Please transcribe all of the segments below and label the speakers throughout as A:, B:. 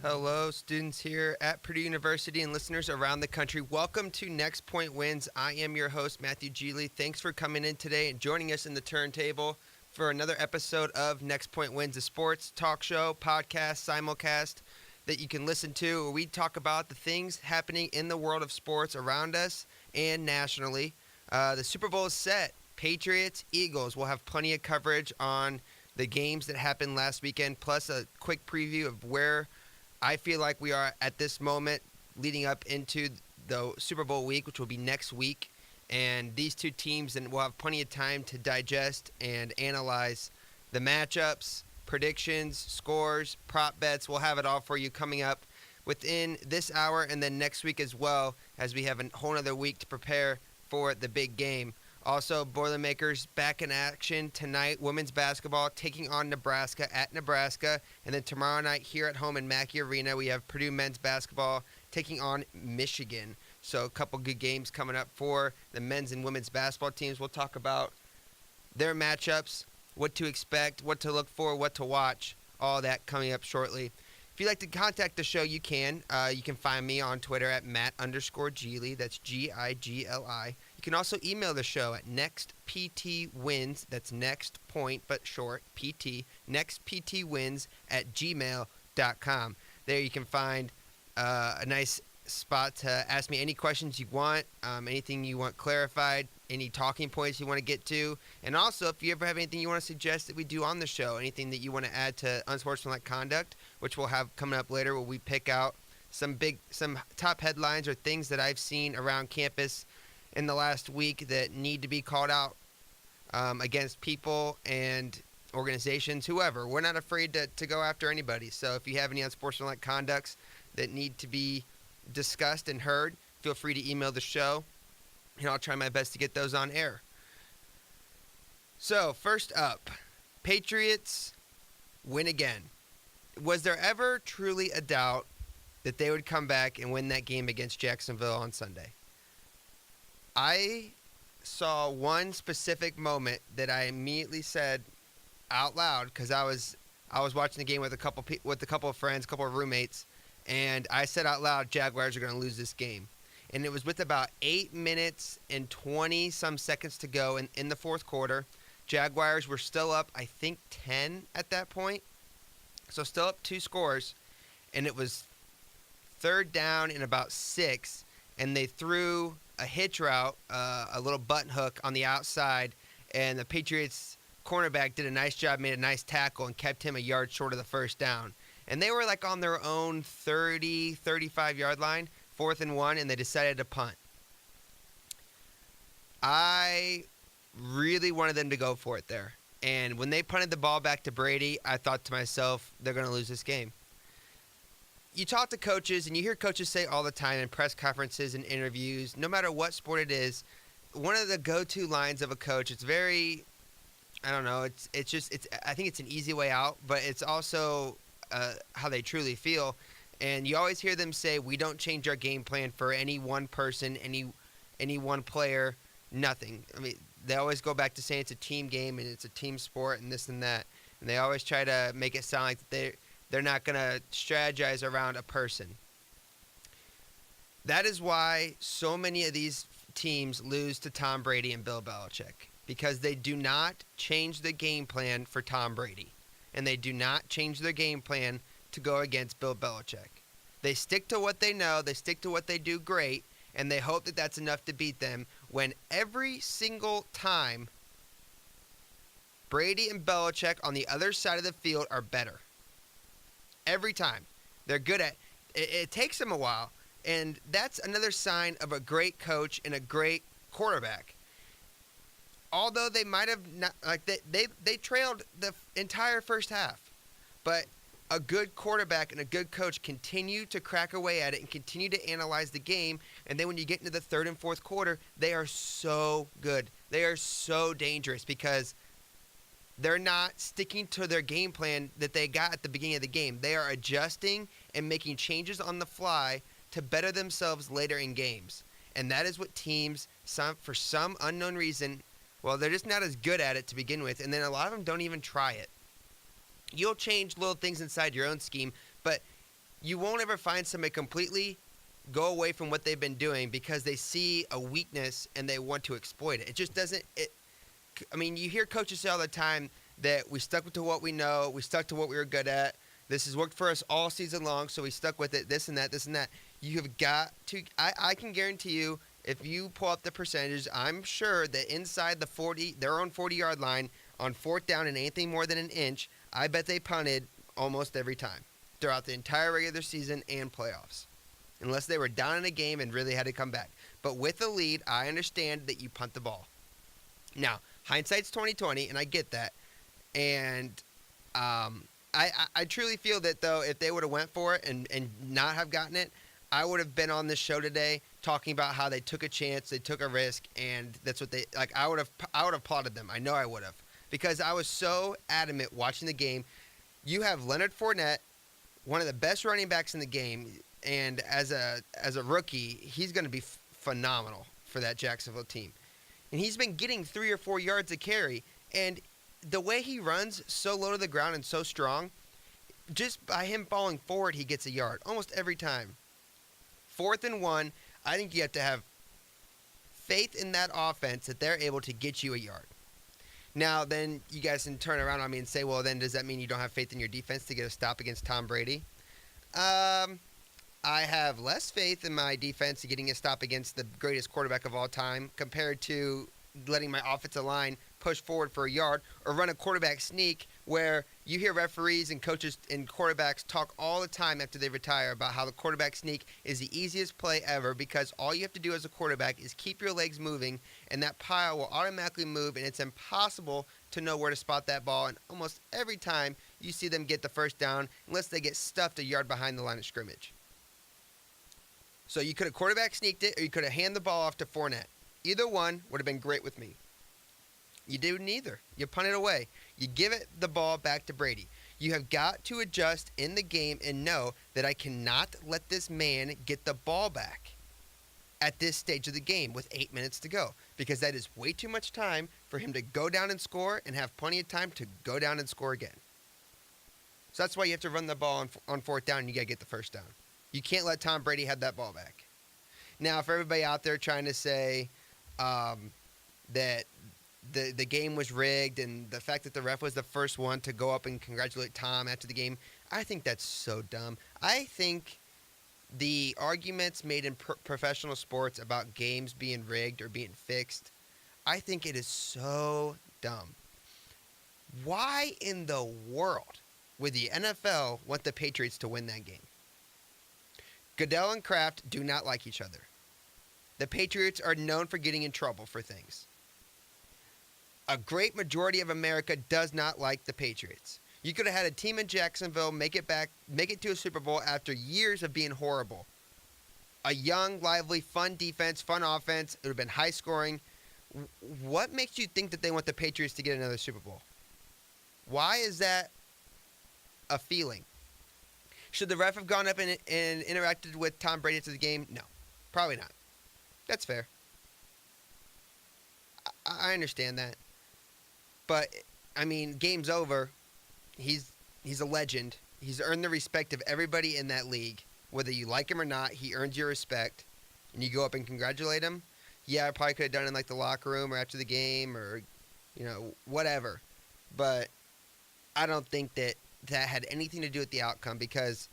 A: Hello, students here at Purdue University and listeners around the country. Welcome to Next Point Wins. I am your host, Matthew Geely. Thanks for coming in today and joining us in the turntable for another episode of Next Point Wins, a sports talk show, podcast, simulcast that you can listen to, where we talk about the things happening in the world of sports around us and nationally. The Super Bowl is set. Patriots, Eagles. We'll have plenty of coverage on the games that happened last weekend, plus a quick preview of where I feel like we are at this moment leading up into the Super Bowl week, which will be next week. And these two teams, and we'll have plenty of time to digest and analyze the matchups, predictions, scores, prop bets. We'll have it all for you coming up within this hour and then next week as well, as we have a whole other week to prepare for the big game. Also, Boilermakers back in action tonight. Women's basketball taking on Nebraska at Nebraska. And then tomorrow night here at home in Mackey Arena, we have Purdue men's basketball taking on Michigan. So a couple good games coming up for the men's and women's basketball teams. We'll talk about their matchups, what to expect, what to look for, what to watch, all that coming up shortly. If you'd like to contact the show, you can. You can find me on Twitter at Matt_Geely. That's Gigli. You can also email the show at nextptwins. That's next point, but short, PT. nextptwins@gmail.com. There you can find a nice spot to ask me any questions you want, anything you want clarified, any talking points you want to get to. And also, if you ever have anything you want to suggest that we do on the show, anything that you want to add to unsportsmanlike conduct, which we'll have coming up later, where we pick out some top headlines or things that I've seen around campus in the last week that need to be called out against people and organizations, whoever. We're not afraid to go after anybody. So if you have any unsportsmanlike conducts that need to be discussed and heard, feel free to email the show, and I'll try my best to get those on air. So, first up, Patriots win again. Was there ever truly a doubt that they would come back and win that game against Jacksonville on Sunday? I saw one specific moment that I immediately said out loud, because I was watching the game with a couple of friends, a couple of roommates, and I said out loud, Jaguars are going to lose this game. And it was with about 8 minutes and 20-some seconds to go in the fourth quarter. Jaguars were still up, I think, 10 at that point. So still up 2 scores. And it was third down and about 6. And they threw a hitch route, a little button hook on the outside. And the Patriots cornerback did a nice job, made a nice tackle, and kept him a yard short of the first down. And they were like on their own 30, 35-yard line, 4th and 1, and they decided to punt. I really wanted them to go for it there. And when they punted the ball back to Brady, I thought to myself, they're going to lose this game. You talk to coaches, and you hear coaches say all the time in press conferences and interviews, no matter what sport it is, one of the go-to lines of a coach, it's very, I don't know, I think it's an easy way out, but it's also how they truly feel. And you always hear them say, we don't change our game plan for any one person, any one player, nothing. I mean, they always go back to saying it's a team game and it's a team sport and this and that. And they always try to make it sound like they're not going to strategize around a person. That is why so many of these teams lose to Tom Brady and Bill Belichick, because they do not change the game plan for Tom Brady. And they do not change their game plan to go against Bill Belichick. They stick to what they know, they stick to what they do great, and they hope that that's enough to beat them, when every single time Brady and Belichick on the other side of the field are better. Every time. They're good at it. It takes them a while, and that's another sign of a great coach and a great quarterback. Although they might have not, they trailed the entire first half, but a good quarterback and a good coach continue to crack away at it and continue to analyze the game. And then when you get into the third and fourth quarter, they are so good. They are so dangerous, because they're not sticking to their game plan that they got at the beginning of the game. They are adjusting and making changes on the fly to better themselves later in games. And that is what teams, for some unknown reason, well, they're just not as good at it to begin with, and then a lot of them don't even try it. You'll change little things inside your own scheme, but you won't ever find somebody completely go away from what they've been doing because they see a weakness and they want to exploit it. It just doesn't. I mean, you hear coaches say all the time that we stuck to what we know, we stuck to what we were good at. This has worked for us all season long, so we stuck with it. This and that, this and that. You have got to. I can guarantee you, if you pull up the percentages, I'm sure that inside their own 40-yard line on fourth down and anything more than an inch, I bet they punted almost every time throughout the entire regular season and playoffs, unless they were down in a game and really had to come back. But with the lead, I understand that you punt the ball. Now, hindsight's 20/20, and I get that. And I truly feel that, though, if they would have went for it and not have gotten it, I would have been on this show today talking about how they took a chance, they took a risk, and that's what they like. I would have applauded them. I know I would have, because I was so adamant watching the game. You have Leonard Fournette, one of the best running backs in the game, and as a rookie, he's going to be phenomenal for that Jacksonville team. And he's been getting 3 or 4 yards a carry, and the way he runs so low to the ground and so strong, just by him falling forward, he gets a yard almost every time. 4th and 1, I think you have to have faith in that offense that they're able to get you a yard. Now, then you guys can turn around on me and say, well, then does that mean you don't have faith in your defense to get a stop against Tom Brady? I have less faith in my defense getting a stop against the greatest quarterback of all time compared to letting my offensive line push forward for a yard or run a quarterback sneak, where you hear referees and coaches and quarterbacks talk all the time after they retire about how the quarterback sneak is the easiest play ever, because all you have to do as a quarterback is keep your legs moving and that pile will automatically move, and it's impossible to know where to spot that ball. And almost every time you see them get the first down unless they get stuffed a yard behind the line of scrimmage. So you could have quarterback sneaked it, or you could have handed the ball off to Fournette. Either one would have been great with me. You do neither. You punt it away. You give it the ball back to Brady. You have got to adjust in the game and know that I cannot let this man get the ball back at this stage of the game with 8 minutes to go, because that is way too much time for him to go down and score and have plenty of time to go down and score again. So that's why you have to run the ball on 4th down, and you got to get the first down. You can't let Tom Brady have that ball back. Now, for everybody out there trying to say that the game was rigged and the fact that the ref was the first one to go up and congratulate Tom after the game, I think that's so dumb. I think the arguments made in professional sports about games being rigged or being fixed, I think it is so dumb. Why in the world would the NFL want the Patriots to win that game? Goodell and Kraft do not like each other. The Patriots are known for getting in trouble for things. A great majority of America does not like the Patriots. You could have had a team in Jacksonville make it to a Super Bowl after years of being horrible. A young, lively, fun defense, fun offense. It would have been high scoring. What makes you think that they want the Patriots to get another Super Bowl? Why is that a feeling? Should the ref have gone up and interacted with Tom Brady after the game? No, probably not. That's fair. I understand that. But, I mean, game's over. He's a legend. He's earned the respect of everybody in that league. Whether you like him or not, he earns your respect. And you go up and congratulate him. Yeah, I probably could have done it in, like, the locker room or after the game or, whatever. But I don't think that had anything to do with the outcome, because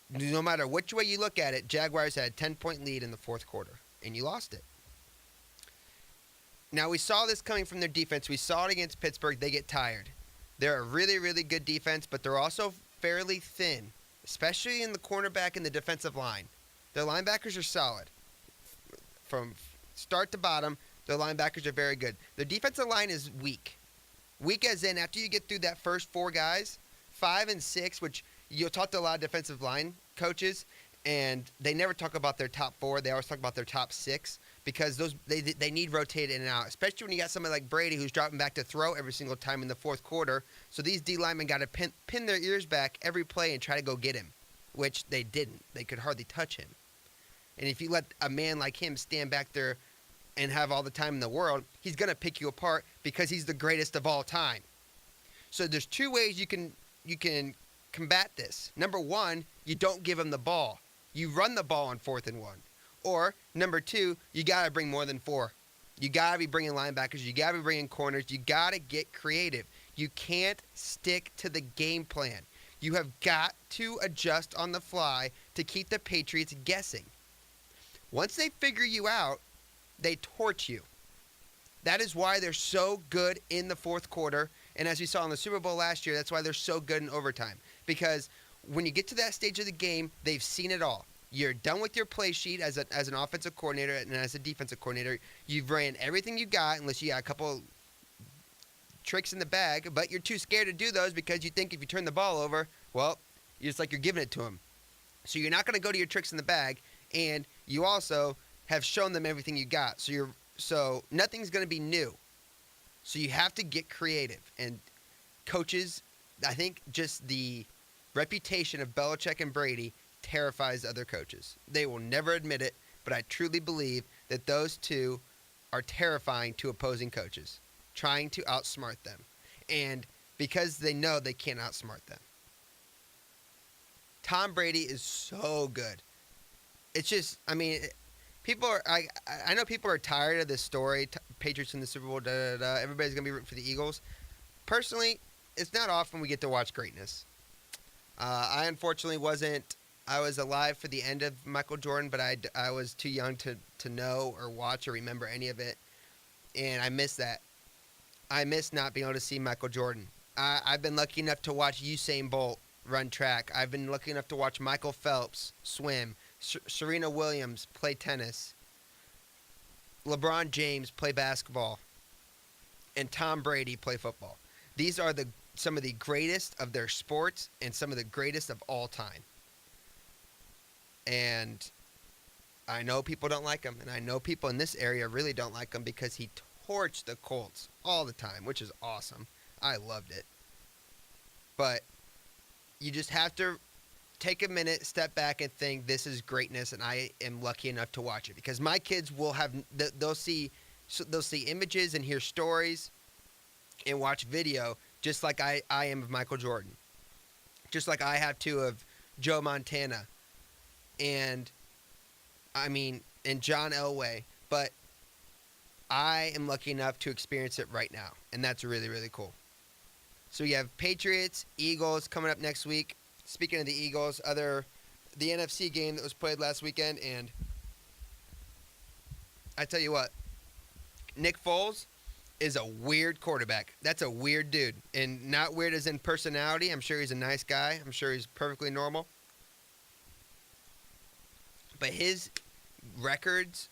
A: no matter which way you look at it, Jaguars had a 10-point lead in the fourth quarter, and you lost it. Now, we saw this coming from their defense. We saw it against Pittsburgh. They get tired. They're a really, really good defense, but they're also fairly thin, especially in the cornerback and the defensive line. Their linebackers are solid. From start to bottom, their linebackers are very good. Their defensive line is weak. Weak as in, after you get through that first 4 guys, 5 and 6, which you'll talk to a lot of defensive line coaches, and they never talk about their top 4. They always talk about their top 6, because they need rotated in and out, especially when you got somebody like Brady who's dropping back to throw every single time in the fourth quarter. So these D linemen got to pin their ears back every play and try to go get him, which they didn't. They could hardly touch him. And if you let a man like him stand back there and have all the time in the world, he's going to pick you apart because he's the greatest of all time. So there's 2 ways you can combat this. Number one, you don't give them the ball. You run the ball on 4th and 1. Or, number two, you got to bring more than 4. You got to be bringing linebackers. You got to be bringing corners. You got to get creative. You can't stick to the game plan. You have got to adjust on the fly to keep the Patriots guessing. Once they figure you out, they torch you. That is why they're so good in the fourth quarter. And as we saw in the Super Bowl last year, that's why they're so good in overtime. Because when you get to that stage of the game, they've seen it all. You're done with your play sheet as an offensive coordinator and as a defensive coordinator. You've ran everything you got, unless you got a couple tricks in the bag, but you're too scared to do those because you think if you turn the ball over, well, it's like you're giving it to them. So you're not going to go to your tricks in the bag, and you also have shown them everything you got. So nothing's going to be new. So you have to get creative. And coaches, I think just the reputation of Belichick and Brady terrifies other coaches. They will never admit it, but I truly believe that those two are terrifying to opposing coaches, trying to outsmart them. And because they know they can't outsmart them. Tom Brady is so good. It's just, I mean, people are, I know people are tired of this story, Patriots in the Super Bowl, everybody's going to be rooting for the Eagles. Personally, it's not often we get to watch greatness. I unfortunately wasn't, I was alive for the end of Michael Jordan, but I was too young to know or watch or remember any of it. And I miss that. I miss not being able to see Michael Jordan. I've been lucky enough to watch Usain Bolt run track. I've been lucky enough to watch Michael Phelps swim, Serena Williams play tennis, LeBron James play basketball, and Tom Brady play football. These are some of the greatest of their sports and some of the greatest of all time. And I know people don't like him, and I know people in this area really don't like him because he torched the Colts all the time, which is awesome. I loved it. But you just have to take a minute, step back, and think this is greatness, and I am lucky enough to watch it. Because my kids will have, they'll see images and hear stories and watch video just like I am of Michael Jordan. Just like I have too of Joe Montana and John Elway. But I am lucky enough to experience it right now, and that's really, really cool. So you have Patriots, Eagles coming up next week. Speaking of the Eagles, the NFC game that was played last weekend, and I tell you what, Nick Foles is a weird quarterback. That's a weird dude, and not weird as in personality. I'm sure he's a nice guy. I'm sure he's perfectly normal. But his records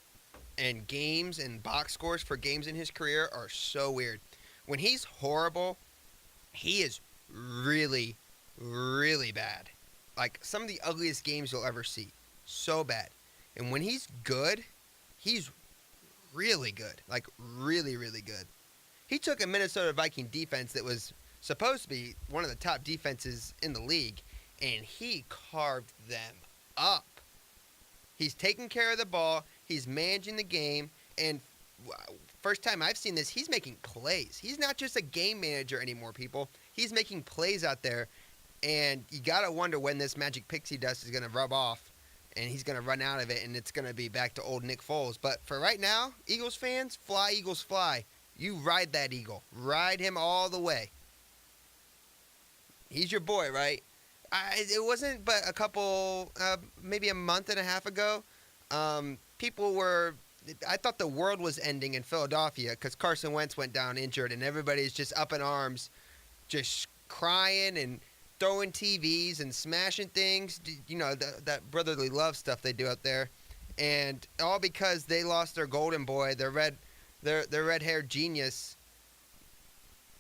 A: and games and box scores for games in his career are so weird. When he's horrible, he is really, really bad. Like some of the ugliest games you'll ever see. So bad. And when he's good, he's really good. Like really, really good. He took a Minnesota Viking defense that was supposed to be one of the top defenses in the league, and he carved them up. He's taking care of the ball. He's managing the game. And first time I've seen this, he's making plays. He's not just a game manager anymore, people. He's making plays out there. And you got to wonder when this magic pixie dust is going to rub off and he's going to run out of it, and it's going to be back to old Nick Foles. But for right now, Eagles fans, fly, Eagles, fly. You ride that Eagle. Ride him all the way. He's your boy, right? It wasn't but a couple, maybe a month and a half ago, I thought the world was ending in Philadelphia because Carson Wentz went down injured, and everybody's just up in arms, just crying and throwing TVs and smashing things, you know, that brotherly love stuff they do out there. And all because they lost their golden boy, their red-haired genius,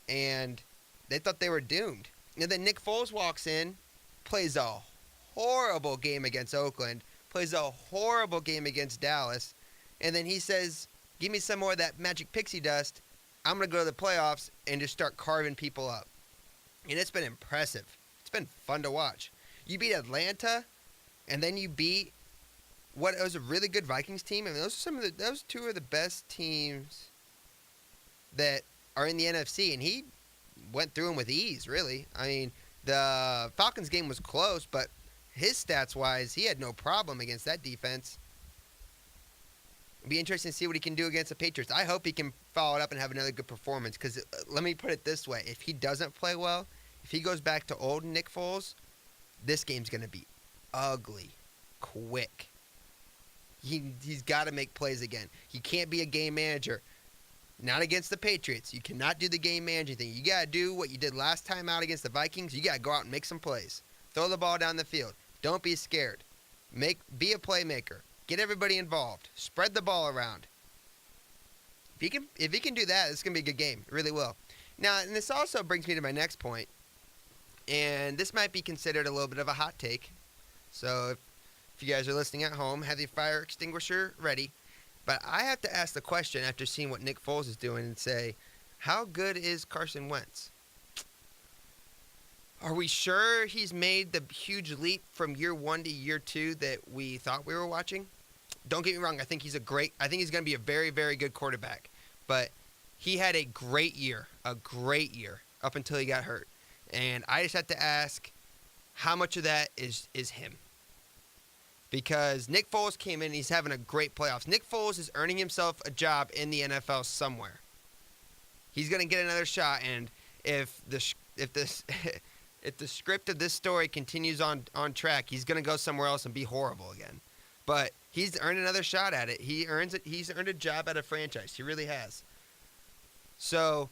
A: and they thought they were doomed. And then Nick Foles walks in, plays a horrible game against Oakland, plays a horrible game against Dallas, and then he says, give me some more of that magic pixie dust. I'm going to go to the playoffs and just start carving people up. And it's been impressive. It's been fun to watch. You beat Atlanta, and then you beat what was a really good Vikings team. I mean, those two are the best teams that are in the NFC, and he went through them with ease, really. I mean, The Falcons game was close, but his stats-wise, he had no problem against that defense. It'd be interesting to see what he can do against the Patriots. I hope he can follow it up and have another good performance, because let me put it this way. If he doesn't play well, if he goes back to old Nick Foles, this game's going to be ugly, quick. He's got to make plays again. He can't be a game manager. Not against the Patriots. You cannot do the game managing thing. You got to do what you did last time out against the Vikings. You got to go out and make some plays. Throw the ball down the field. Don't be scared. Be a playmaker. Get everybody involved. Spread the ball around. If he can do that, it's going to be a good game. It really will. Now, and this also brings me to my next point, and this might be considered a little bit of a hot take. So if you guys are listening at home, have your fire extinguisher ready. But I have to ask the question after seeing what Nick Foles is doing and say, how good is Carson Wentz? Are we sure he's made the huge leap from year 1 to year 2 that we thought we were watching? Don't get me wrong. I think he's going to be a very, very good quarterback. But he had a great year up until he got hurt. And I just have to ask, how much of that is him? Because Nick Foles came in, he's having a great playoffs. Nick Foles is earning himself a job in the NFL somewhere. He's going to get another shot, and if the script of this story continues on track, he's going to go somewhere else and be horrible again. But he's earned another shot at it. He's earned a job at a franchise. He really has. So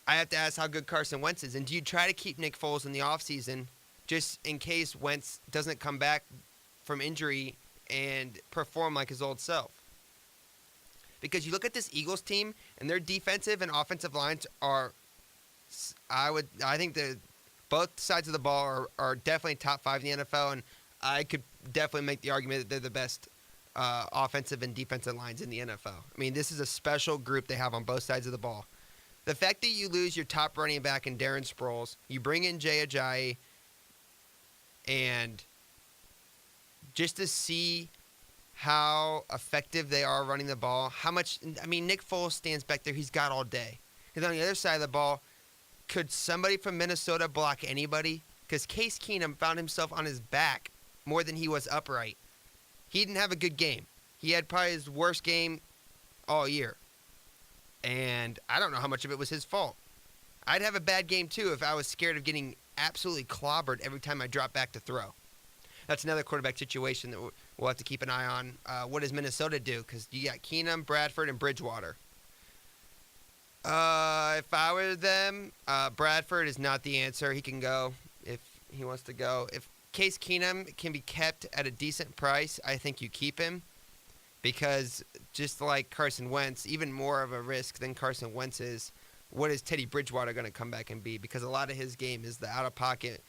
A: I have to ask how good Carson Wentz is. And do you try to keep Nick Foles in the offseason just in case Wentz doesn't come back from injury and perform like his old self? Because you look at this Eagles team, and their defensive and offensive lines are, I think both sides of the ball are definitely top 5 in the NFL, and I could definitely make the argument that they're the best offensive and defensive lines in the NFL. I mean, this is a special group they have on both sides of the ball. The fact that you lose your top running back in Darren Sproles, you bring in Jay Ajayi, and just to see how effective they are running the ball, Nick Foles stands back there, he's got all day. And on the other side of the ball, could somebody from Minnesota block anybody? Because Case Keenum found himself on his back more than he was upright. He didn't have a good game. He had probably his worst game all year. And I don't know how much of it was his fault. I'd have a bad game too if I was scared of getting absolutely clobbered every time I dropped back to throw. That's another quarterback situation that we'll have to keep an eye on. What does Minnesota do? Because you got Keenum, Bradford, and Bridgewater. If I were them, Bradford is not the answer. He can go if he wants to go. If Case Keenum can be kept at a decent price, I think you keep him. Because just like Carson Wentz, even more of a risk than Carson Wentz is, what is Teddy Bridgewater going to come back and be? Because a lot of his game is the out-of-pocket,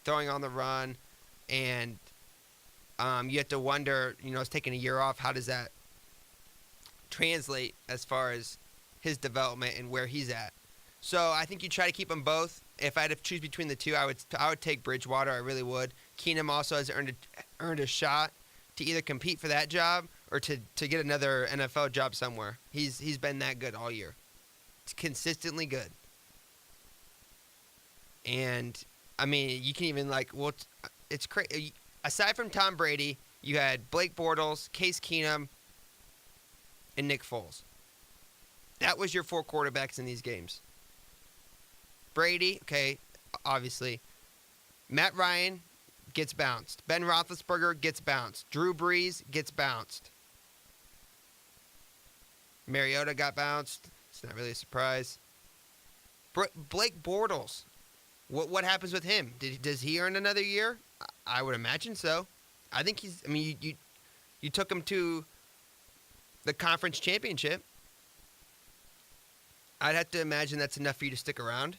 A: throwing on the run, and you have to wonder, it's taking a year off, how does that translate as far as his development and where he's at? So I think you try to keep them both. If I had to choose between the two, I would take Bridgewater. I really would. Keenum also has earned a shot to either compete for that job or to get another NFL job somewhere. He's been that good all year. It's consistently good. And you can even it's crazy. Aside from Tom Brady, you had Blake Bortles, Case Keenum, and Nick Foles. That was your 4 quarterbacks in these games. Brady, okay, obviously. Matt Ryan gets bounced. Ben Roethlisberger gets bounced. Drew Brees gets bounced. Mariota got bounced. It's not really a surprise. Blake Bortles. What happens with him? Does he earn another year? I would imagine so. I think he's. You took him to the conference championship. I'd have to imagine that's enough for you to stick around.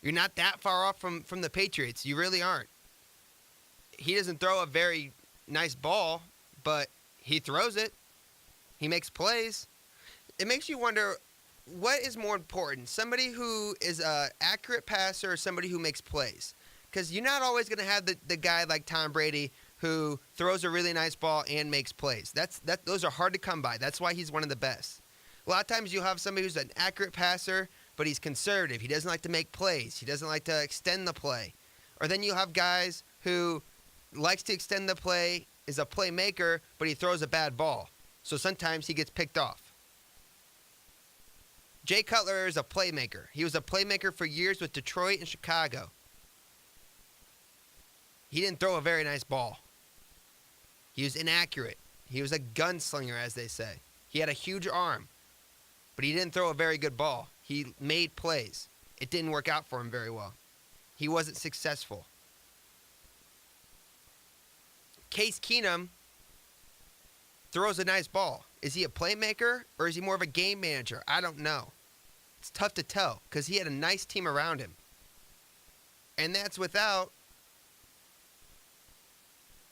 A: You're not that far off from the Patriots. You really aren't. He doesn't throw a very nice ball, but he throws it. He makes plays. It makes you wonder, what is more important? Somebody who is an accurate passer or somebody who makes plays? Because you're not always going to have the guy like Tom Brady who throws a really nice ball and makes plays. Those are hard to come by. That's why he's one of the best. A lot of times you'll have somebody who's an accurate passer but he's conservative. He doesn't like to make plays. He doesn't like to extend the play. Or then you have guys who likes to extend the play, is a playmaker, but he throws a bad ball. So sometimes he gets picked off. Jay Cutler is a playmaker. He was a playmaker for years with Detroit and Chicago. He didn't throw a very nice ball. He was inaccurate. He was a gunslinger, as they say. He had a huge arm, but he didn't throw a very good ball. He made plays. It didn't work out for him very well. He wasn't successful. Case Keenum throws a nice ball. Is he a playmaker or is he more of a game manager? I don't know. It's tough to tell because he had a nice team around him. And that's without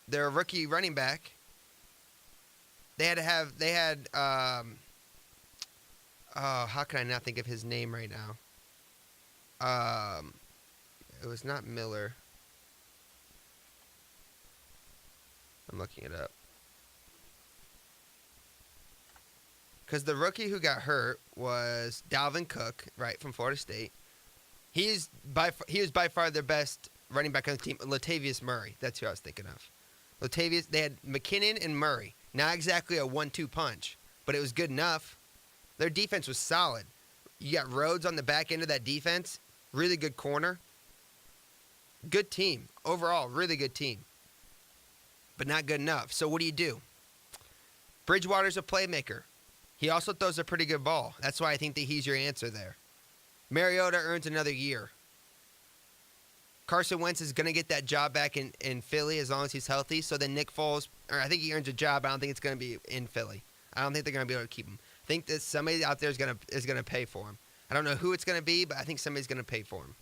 A: their rookie running back. How can I not think of his name right now? It was not Miller. I'm looking it up. Because the rookie who got hurt was Dalvin Cook, right, from Florida State. He was by far their best running back on the team. Latavius Murray, that's who I was thinking of. Latavius, they had McKinnon and Murray. Not exactly a 1-2 punch, but it was good enough. Their defense was solid. You got Rhodes on the back end of that defense. Really good corner. Good team. Overall, really good team. But not good enough. So what do? Bridgewater's a playmaker. He also throws a pretty good ball. That's why I think that he's your answer there. Mariota earns another year. Carson Wentz is going to get that job back in Philly as long as he's healthy. So then Nick Foles, or I think he earns a job. I don't think it's going to be in Philly. I don't think they're going to be able to keep him. I think that somebody out there is going to pay for him. I don't know who it's going to be, but I think somebody's going to pay for him.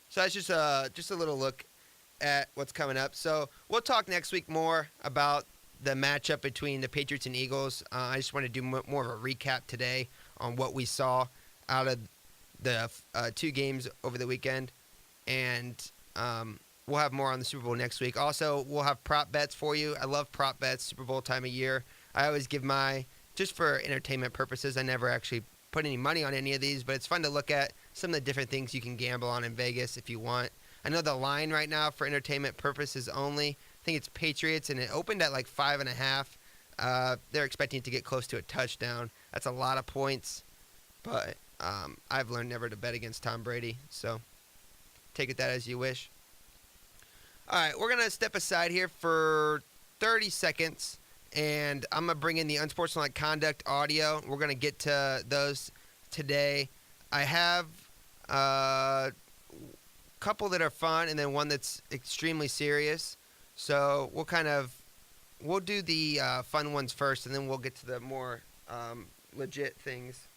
A: So that's just a little look at what's coming up. So we'll talk next week more about the matchup between the Patriots and Eagles. I just want to do more of a recap today on what we saw out of the 2 games over the weekend. And we'll have more on the Super Bowl next week. Also, we'll have prop bets for you. I love prop bets, Super Bowl time of year. I always give just for entertainment purposes. I never actually put any money on any of these, but it's fun to look at some of the different things you can gamble on in Vegas if you want. I know the line right now for entertainment purposes only, I think it's Patriots, and it opened at like 5.5. They're expecting it to get close to a touchdown. That's a lot of points, but I've learned never to bet against Tom Brady, so take it that as you wish. All right, we're going to step aside here for 30 seconds, and I'm going to bring in the unsportsmanlike conduct audio. We're going to get to those today. I have a couple that are fun and then one that's extremely serious. So we'll do the fun ones first, and then we'll get to the more legit things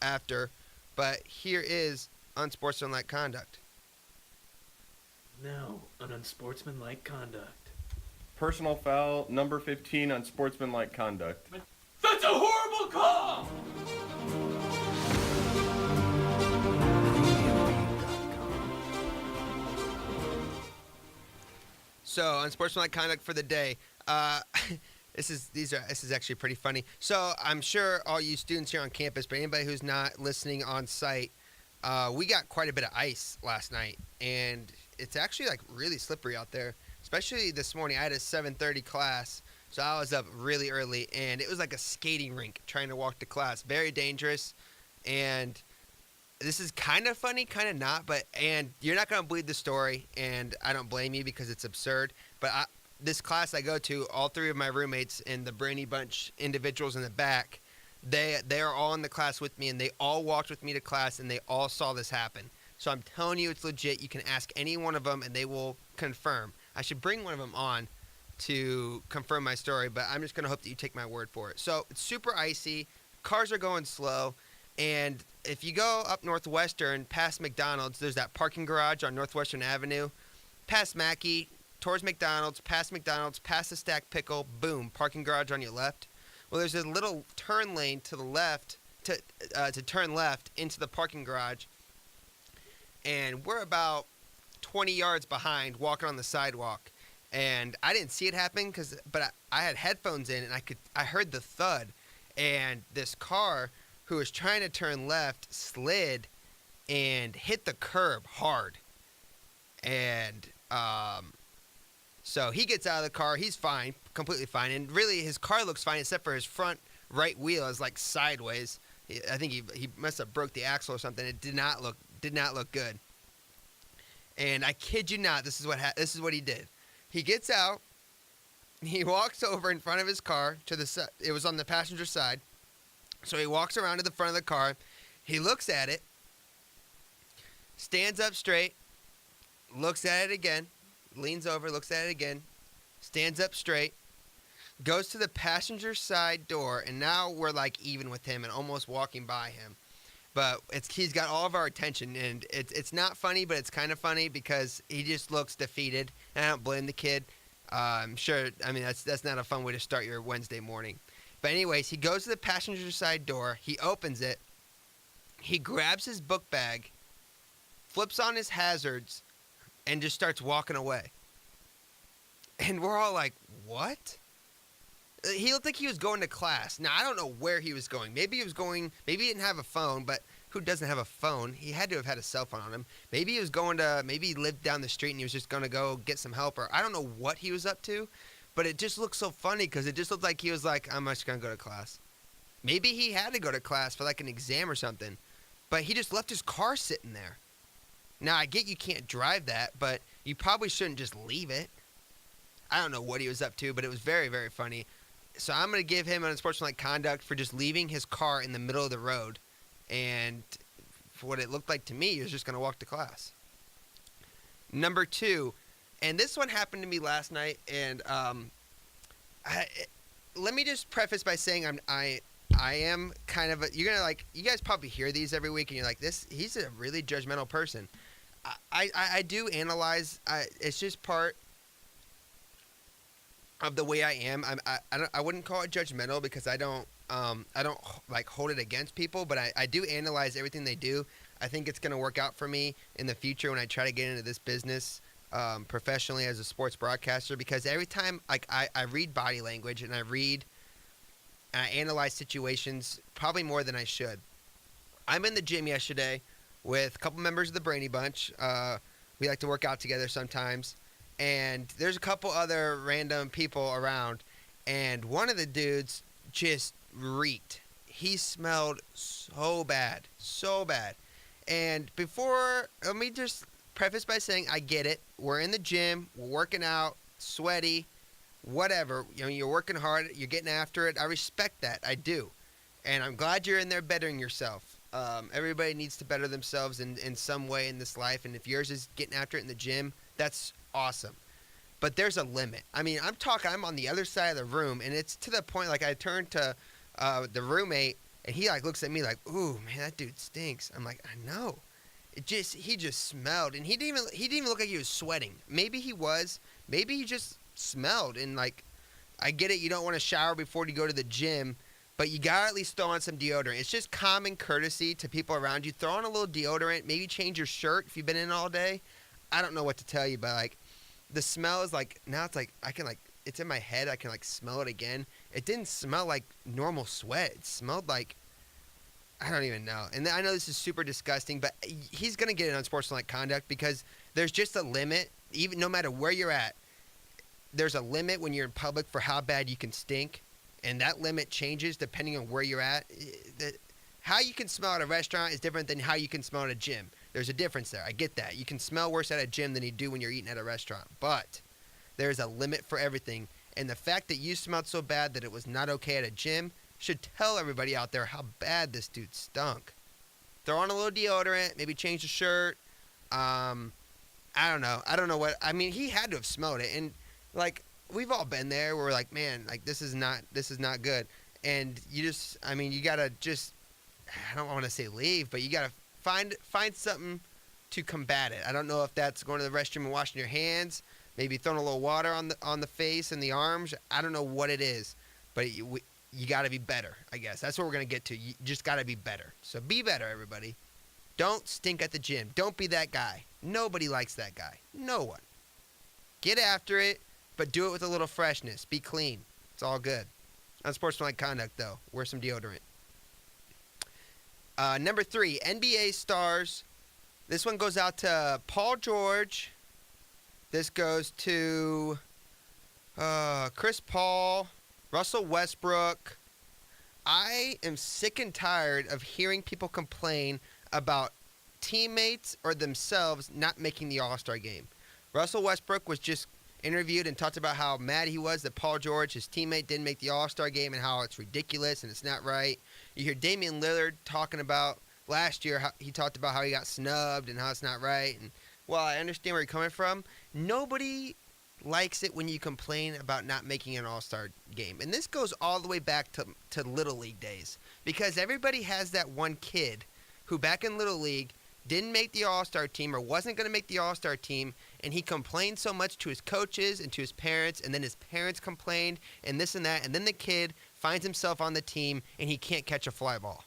A: after. But here is unsportsmanlike conduct.
B: Now, on unsportsmanlike conduct.
C: Personal foul, number 15, unsportsmanlike conduct.
B: That's a horrible call!
A: So, unsportsmanlike conduct for the day. This is actually pretty funny. So, I'm sure all you students here on campus, but anybody who's not listening on site, we got quite a bit of ice last night, and it's actually like really slippery out there. Especially this morning, I had a 7:30 class, so I was up really early, and it was like a skating rink trying to walk to class. Very dangerous, and this is kind of funny, kind of not, and you're not going to believe the story, and I don't blame you because it's absurd, but this class I go to, all 3 of my roommates and the Brady Bunch individuals in the back, they are all in the class with me, and they all walked with me to class, and they all saw this happen. So I'm telling you it's legit. You can ask any one of them, and they will confirm. I should bring one of them on to confirm my story, but I'm just going to hope that you take my word for it. So it's super icy. Cars are going slow. And if you go up Northwestern past McDonald's, there's that parking garage on Northwestern Avenue. Past Mackey, towards McDonald's, past the Stacked Pickle, boom, parking garage on your left. Well, there's a little turn lane to the left to turn left into the parking garage. And we're about 20 yards behind walking on the sidewalk. And I didn't see it happen but I had headphones in, and I heard the thud. And this car who was trying to turn left slid and hit the curb hard. And so he gets out of the car. He's fine, completely fine. And really, his car looks fine except for his front right wheel is like sideways. I think he must have broke the axle or something. It did not look good. And I kid you not, this is what he did. He gets out. He walks over in front of his car to the side. It was on the passenger side. So he walks around to the front of the car. He looks at it. Stands up straight. Looks at it again, leans over, looks at it again, stands up straight, goes to the passenger side door, and now we're like even with him and almost walking by him. But he's got all of our attention, and it's not funny, but it's kind of funny because he just looks defeated, and I don't blame the kid. I'm sure, I mean, that's not a fun way to start your Wednesday morning. But anyways, he goes to the passenger side door, he opens it, he grabs his book bag, flips on his hazards, and just starts walking away. And we're all like, what? He looked like he was going to class. Now, I don't know where he was going. Maybe he didn't have a phone, but who doesn't have a phone? He had to have had a cell phone on him. Maybe he lived down the street and he was just going to go get some help, or I don't know what he was up to, but it just looked so funny because it just looked like he was like, I'm just going to go to class. Maybe he had to go to class for like an exam or something, but he just left his car sitting there. Now, I get you can't drive that, but you probably shouldn't just leave it. I don't know what he was up to, but it was very, very funny. So I'm going to give him an unsportsmanlike conduct for just leaving his car in the middle of the road. And for what it looked like to me, he was just going to walk to class. Number 2, and this one happened to me last night, and let me just preface by saying I am kind of you guys probably hear these every week, and you're like, he's a really judgmental person. I do analyze. It's just part of the way I am. I wouldn't call it judgmental because I don't like hold it against people, but I do analyze everything they do. I think it's going to work out for me in the future when I try to get into this business professionally as a sports broadcaster, because every time I read body language and I analyze situations probably more than I should. I'm in the gym yesterday with a couple members of the Brainy Bunch. We like to work out together sometimes. And there's a couple other random people around. And one of the dudes just reeked. He smelled so bad. So bad. And let me just preface by saying I get it. We're in the gym. We're working out. Sweaty. Whatever. You're working hard. You're getting after it. I respect that. I do. And I'm glad you're in there bettering yourself. Everybody needs to better themselves in some way in this life. And if yours is getting after it in the gym, that's awesome. But there's a limit. I mean, I'm on the other side of the room, and it's to the point, like, I turned to the roommate, and he, like, looks at me like, ooh, man, that dude stinks. I'm like, I know. He just smelled, and he didn't even look like he was sweating. Maybe he was. Maybe he just smelled, and, like, I get it. You don't want to shower before you go to the gym, but you got to at least throw on some deodorant. It's just common courtesy to people around you. Throw on a little deodorant. Maybe change your shirt if you've been in all day. I don't know what to tell you, but, like, the smell is, like, now it's, like, I can, like, it's in my head. I can, like, smell it again. It didn't smell like normal sweat. It smelled like, I don't even know. And I know this is super disgusting, but he's going to get an unsportsmanlike conduct because there's just a limit, even no matter where you're at. There's a limit when you're in public for how bad you can stink. And that limit changes depending on where you're at. How you can smell at a restaurant is different than how you can smell at a gym. There's a difference there. I get that. You can smell worse at a gym than you do when you're eating at a restaurant. But there's a limit for everything. And the fact that you smelled so bad that it was not okay at a gym should tell everybody out there how bad this dude stunk. Throw on a little deodorant. Maybe change the shirt. I don't know. I don't know what. I mean, he had to have smelled it. And, like, we've all been there where we're like, man, like, this is not good. And you gotta just, I don't want to say leave, but you gotta find something to combat it. I don't know if that's going to the restroom and washing your hands, maybe throwing a little water on the face and the arms. I don't know what it is, but you gotta be better, I guess. That's what we're gonna get to. You just gotta be better. So be better, everybody. Don't stink at the gym. Don't be that guy. Nobody likes that guy. No one. Get after it. But do it with a little freshness. Be clean. It's all good. Unsportsmanlike conduct, though. Wear some deodorant. Number 3, NBA stars. This one goes out to Paul George. This goes to Chris Paul, Russell Westbrook. I am sick and tired of hearing people complain about teammates or themselves not making the All-Star game. Russell Westbrook was just interviewed and talked about how mad he was that Paul George, his teammate, didn't make the All-Star game and how it's ridiculous and it's not right. You hear Damian Lillard talking about last year, how he talked about how he got snubbed and how it's not right. And while I understand where you're coming from, nobody likes it when you complain about not making an All-Star game. And this goes all the way back to Little League days, because everybody has that one kid who back in Little League didn't make the All-Star team or wasn't going to make the All-Star team, and he complained so much to his coaches and to his parents, and then his parents complained and this and that, and then the kid finds himself on the team and he can't catch a fly ball.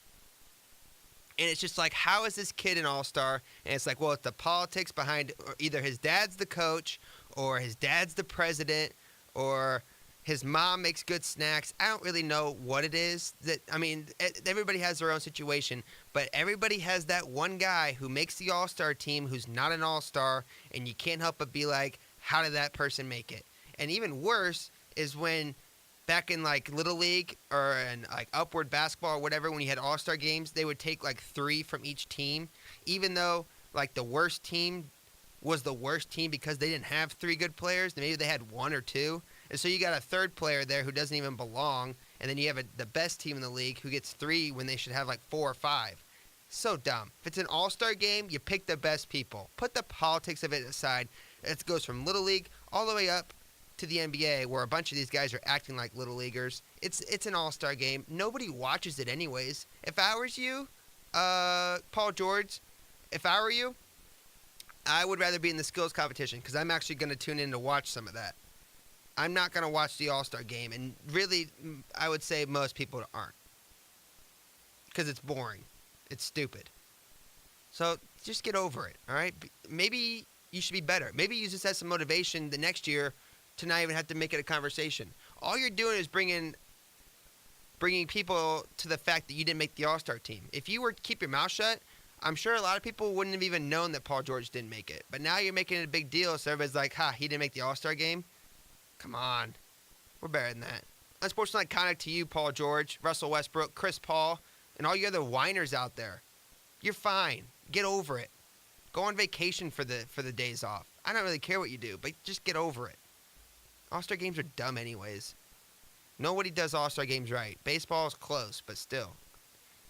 A: And it's just like, how is this kid an all-star? And it's like, well, it's the politics behind either his dad's the coach or his dad's the president or his mom makes good snacks. I don't really know what it is. Everybody has their own situation, but everybody has that one guy who makes the all-star team who's not an all-star, and you can't help but be like, how did that person make it? And even worse is when back in like Little League or in like Upward Basketball or whatever, when you had all-star games, they would take like 3 from each team, even though like the worst team was the worst team because they didn't have 3 good players. Maybe they had 1 or 2. And so you got a third player there who doesn't even belong, and then you have the best team in the league who gets 3 when they should have like 4 or 5. So dumb. If it's an all-star game, you pick the best people. Put the politics of it aside. It goes from Little League all the way up to the NBA, where a bunch of these guys are acting like Little Leaguers. It's an all-star game. Nobody watches it anyways. If I was you, Paul George, if I were you, I would rather be in the skills competition because I'm actually going to tune in to watch some of that. I'm not going to watch the all-star game, and really, I would say most people aren't because it's boring. It's stupid. So just get over it, all right? Maybe you should be better. Maybe you just have some motivation the next year to not even have to make it a conversation. All you're doing is bringing people to the fact that you didn't make the all-star team. If you were to keep your mouth shut, I'm sure a lot of people wouldn't have even known that Paul George didn't make it. But now you're making it a big deal, so everybody's like, he didn't make the all-star game? Come on. We're better than that. Unsportsmanlike conduct to you, Paul George, Russell Westbrook, Chris Paul, and all you other whiners out there. You're fine. Get over it. Go on vacation for the days off. I don't really care what you do, but just get over it. All-star games are dumb anyways. Nobody does all-star games right. Baseball is close, but still.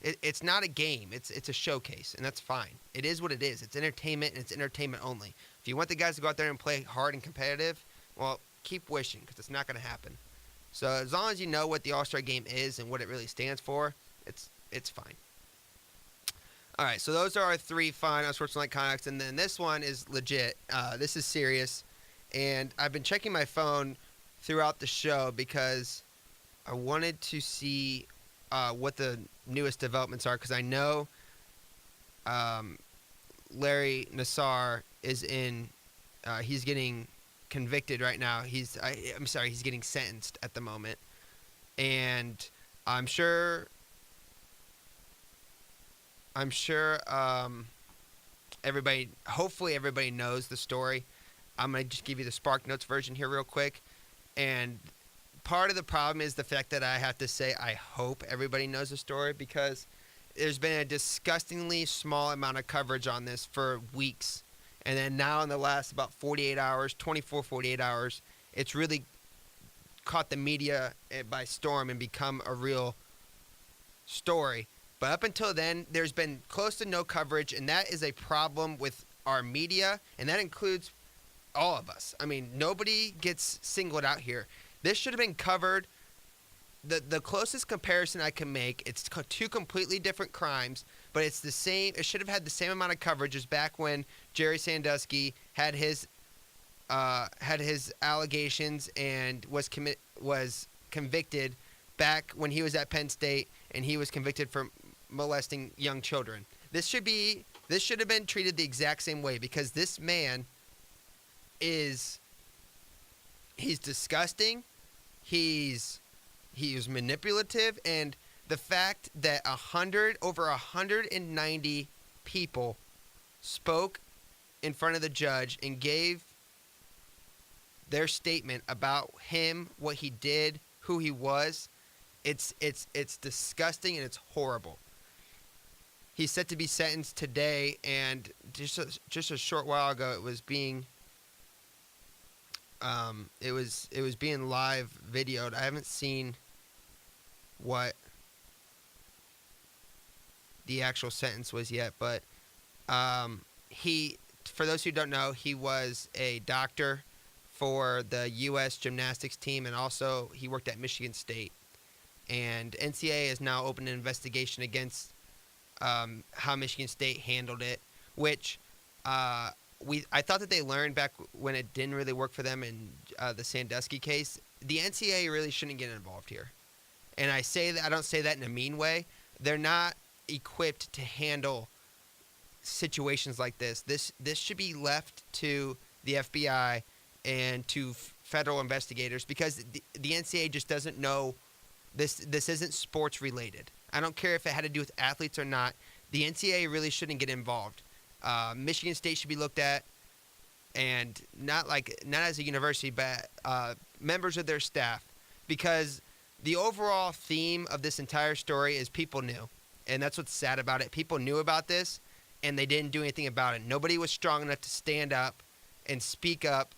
A: It's not a game. It's a showcase, and that's fine. It is what it is. It's entertainment, and it's entertainment only. If you want the guys to go out there and play hard and competitive, well, keep wishing, because it's not going to happen. So as long as you know what the All-Star game is and what it really stands for, it's fine. All right, so those are our 3 fun unsportsmanlike conducts, and then this one is legit. This is serious, and I've been checking my phone throughout the show because I wanted to see what the newest developments are, because I know Larry Nassar is he's getting convicted right now. He's getting sentenced at the moment, and I'm sure hopefully everybody knows the story. I'm going to just give you the Spark Notes version here real quick. And part of the problem is the fact that I have to say I hope everybody knows the story, because there's been a disgustingly small amount of coverage on this for weeks. And then now in the last about 48 hours, it's really caught the media by storm and become a real story. But up until then, there's been close to no coverage, and that is a problem with our media, and that includes all of us. I mean, nobody gets singled out here. This should have been covered. The closest comparison I can make, it's 2 completely different crimes, but it's the same. It should have had the same amount of coverage as back when Jerry Sandusky had his allegations and was convicted back when he was at Penn State, and he was convicted for molesting young children. This should have been treated the exact same way, because this man he's disgusting. He is manipulative, and The fact that over 190 people spoke in front of the judge and gave their statement about him, what he did, who he was, it's disgusting and it's horrible. He's set to be sentenced today, and just a short while ago, it was being being live videoed. I haven't seen what the actual sentence was yet, but for those who don't know, he was a doctor for the U.S. gymnastics team, and also he worked at Michigan State. And NCAA has now opened an investigation against how Michigan State handled it, which I thought that they learned back when it didn't really work for them in the Sandusky case. The NCAA really shouldn't get involved here, and I don't say that in a mean way. They're not equipped to handle situations like this. This should be left to the FBI and to federal investigators, because the NCAA just doesn't know this. This isn't sports related. I don't care if it had to do with athletes or not. The NCAA really shouldn't get involved. Michigan State should be looked at, and not as a university, but members of their staff, because the overall theme of this entire story is people knew, and that's what's sad about it. People knew about this, and they didn't do anything about it. Nobody was strong enough to stand up and speak up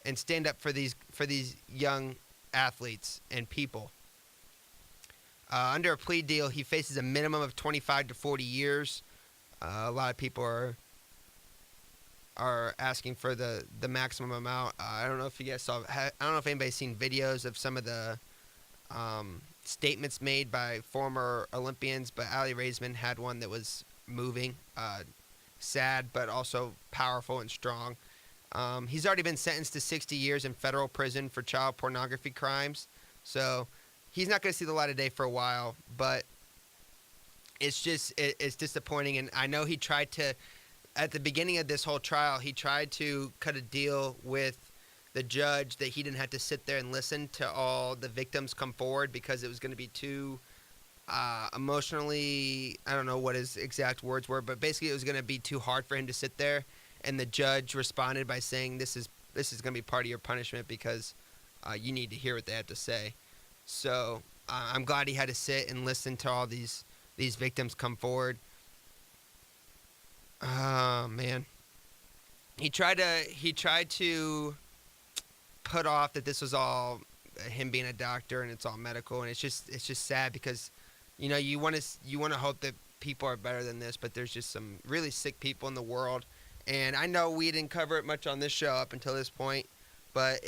A: and stand up for these young athletes and people. Under a plea deal, he faces a minimum of 25 to 40 years. A lot of people are asking for the maximum amount. I don't know if you guys saw. I don't know if anybody's seen videos of some of the statements made by former Olympians, but Ali Raisman had one that was moving, sad, but also powerful and strong. He's already been sentenced to 60 years in federal prison for child pornography crimes, so he's not going to see the light of day for a while. But it's disappointing, and I know he tried to, at the beginning of this whole trial, he tried to cut a deal with the judge that he didn't have to sit there and listen to all the victims come forward, because it was going to be too emotionally, I don't know what his exact words were, but basically it was going to be too hard for him to sit there. And the judge responded by saying, this is going to be part of your punishment, because you need to hear what they have to say. So I'm glad he had to sit and listen to all these victims come forward. Oh, man. He tried to put off that this was all him being a doctor and it's all medical, and it's just sad, because you want to hope that people are better than this, but there's just some really sick people in the world. And I know we didn't cover it much on this show up until this point, but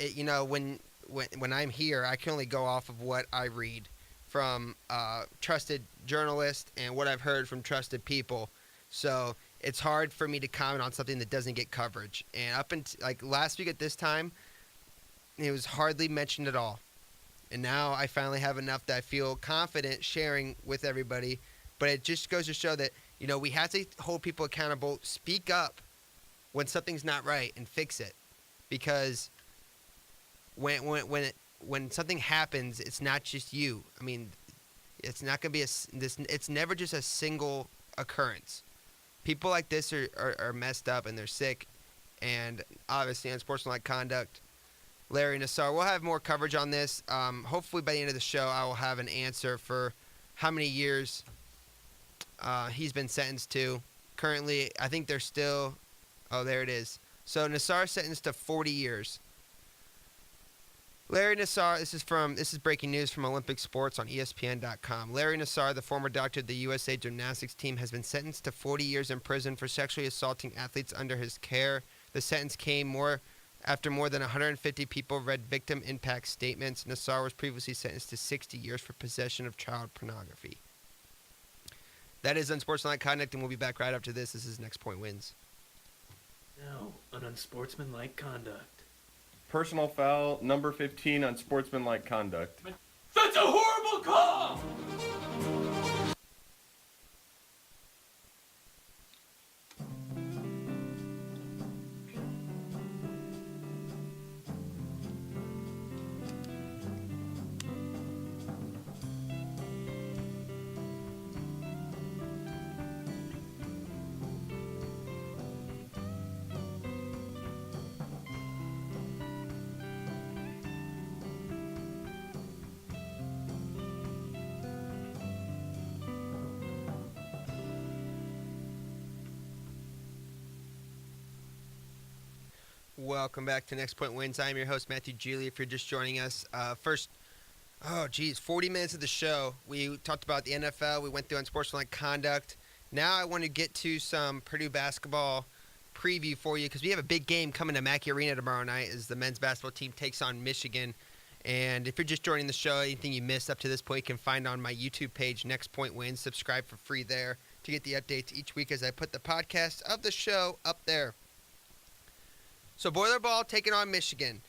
A: when I'm here, I can only go off of what I read from trusted journalists and what I've heard from trusted people. So it's hard for me to comment on something that doesn't get coverage. And up until last week at this time, it was hardly mentioned at all. And now I finally have enough that I feel confident sharing with everybody. But it just goes to show that we have to hold people accountable, speak up when something's not right, and fix it. Because when something happens, it's not just you. I mean, it's not going to be it's never just a single occurrence. People like this are messed up, and they're sick. And obviously, unsportsmanlike conduct. Larry Nassar, we'll have more coverage on this. Hopefully by the end of the show, I will have an answer for how many years he's been sentenced to. Currently, I think they're still... Oh, there it is. So Nassar sentenced to 40 years. Larry Nassar, this is breaking news from Olympic Sports on ESPN.com. Larry Nassar, the former doctor of the USA gymnastics team, has been sentenced to 40 years in prison for sexually assaulting athletes under his care. The sentence came after more than 150 people read victim impact statements. Nassar was previously sentenced to 60 years for possession of child pornography. That is unsportsmanlike conduct, and we'll be back right after this. This is Next Point Wins.
B: Now, on unsportsmanlike conduct.
C: Personal foul, number 15, unsportsmanlike conduct.
B: That's a horrible call!
A: Welcome back to Next Point Wins. I'm your host, Matthew Geely. If you're just joining us, 40 minutes of the show. We talked about the NFL. We went through unsportsmanlike conduct. Now I want to get to some Purdue basketball preview for you because we have a big game coming to Mackey Arena tomorrow night as the men's basketball team takes on Michigan. And if you're just joining the show, anything you missed up to this point, you can find on my YouTube page, Next Point Wins. Subscribe for free there to get the updates each week as I put the podcast of the show up there. So Boiler Ball taking on Michigan.